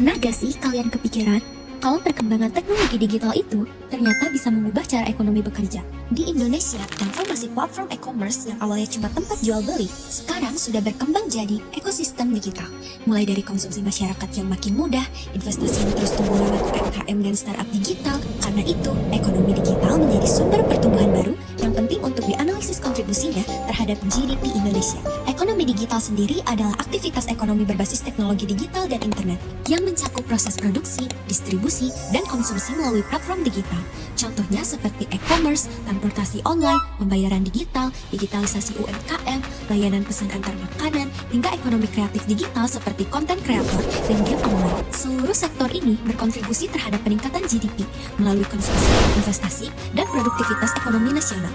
Pernah gak sih kalian kepikiran kalau perkembangan teknologi digital itu ternyata bisa mengubah cara ekonomi bekerja? Di Indonesia, transformasi platform e-commerce yang awalnya cuma tempat jual beli, sekarang sudah berkembang jadi ekosistem digital. Mulai dari konsumsi masyarakat yang makin mudah, investasi yang terus tumbuh lewat UMKM dan startup digital. Karena itu, ekonomi digital menjadi sumber pertumbuhan baru yang penting untuk dianalisis kontribusinya terhadap GDP Indonesia. Ekonomi digital sendiri adalah aktivitas ekonomi berbasis teknologi digital dan internet yang mencakup proses produksi, distribusi, dan konsumsi melalui platform digital. Contohnya seperti e-commerce, transportasi online, pembayaran digital, digitalisasi UMKM, layanan pesan antar makanan, hingga ekonomi kreatif digital seperti konten kreator dan game online. Seluruh sektor ini berkontribusi terhadap peningkatan GDP melalui konsumsi, investasi, dan produktivitas ekonomi nasional.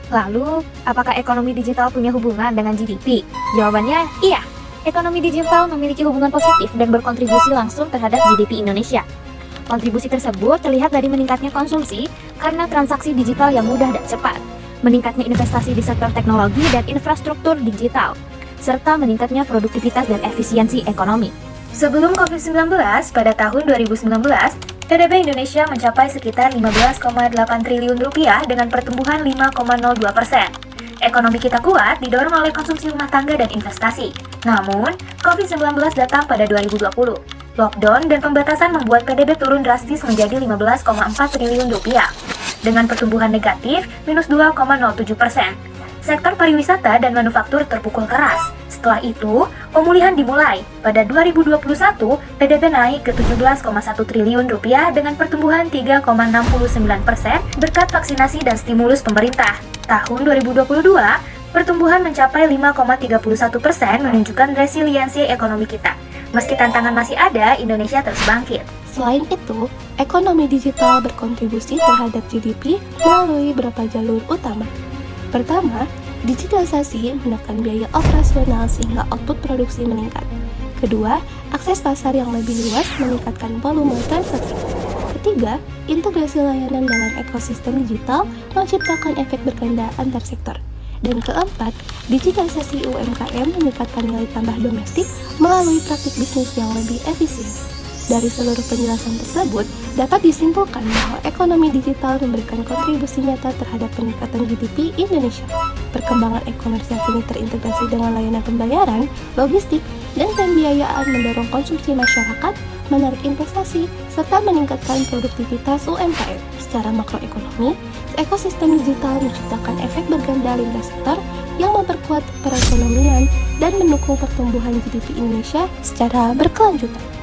Lalu, apakah ekonomi digital punya hubungan dengan GDP? Jawabannya iya. Ekonomi digital memiliki hubungan positif dan berkontribusi langsung terhadap GDP Indonesia. Kontribusi tersebut terlihat dari meningkatnya konsumsi karena transaksi digital yang mudah dan cepat, meningkatnya investasi di sektor teknologi dan infrastruktur digital, serta meningkatnya produktivitas dan efisiensi ekonomi. Sebelum COVID-19, pada tahun 2019, PDB Indonesia mencapai sekitar 15,8 triliun rupiah dengan pertumbuhan 5,02%. Ekonomi kita kuat didorong oleh konsumsi rumah tangga dan investasi. Namun, COVID-19 datang pada 2020. Lockdown dan pembatasan membuat PDB turun drastis menjadi 15,4 triliun rupiah dengan pertumbuhan negatif minus 2,07%. Sektor pariwisata dan manufaktur terpukul keras. Setelah itu, pemulihan dimulai. Pada 2021, PDB naik ke 17,1 triliun rupiah dengan pertumbuhan 3,69% berkat vaksinasi dan stimulus pemerintah. Tahun 2022, pertumbuhan mencapai 5,31% menunjukkan resiliensi ekonomi kita. Meski tantangan masih ada, Indonesia terus bangkit. Selain itu, ekonomi digital berkontribusi terhadap GDP melalui beberapa jalur utama. Pertama, digitalisasi menekan biaya operasional sehingga output produksi meningkat. Kedua, akses pasar yang lebih luas meningkatkan volume transaksi. Ketiga, integrasi layanan dalam ekosistem digital menciptakan efek berganda antar sektor. Dan keempat, digitalisasi UMKM meningkatkan nilai tambah domestik melalui praktik bisnis yang lebih efisien. Dari seluruh penjelasan tersebut, dapat disimpulkan bahwa ekonomi digital memberikan kontribusi nyata terhadap peningkatan GDP Indonesia. Perkembangan e-commerce yang kini terintegrasi dengan layanan pembayaran, logistik, dan pembiayaan mendorong konsumsi masyarakat, menarik investasi, serta meningkatkan produktivitas UMKM. Secara makroekonomi, ekosistem digital menciptakan efek berganda lintas sektor yang memperkuat perekonomian dan mendukung pertumbuhan GDP Indonesia secara berkelanjutan.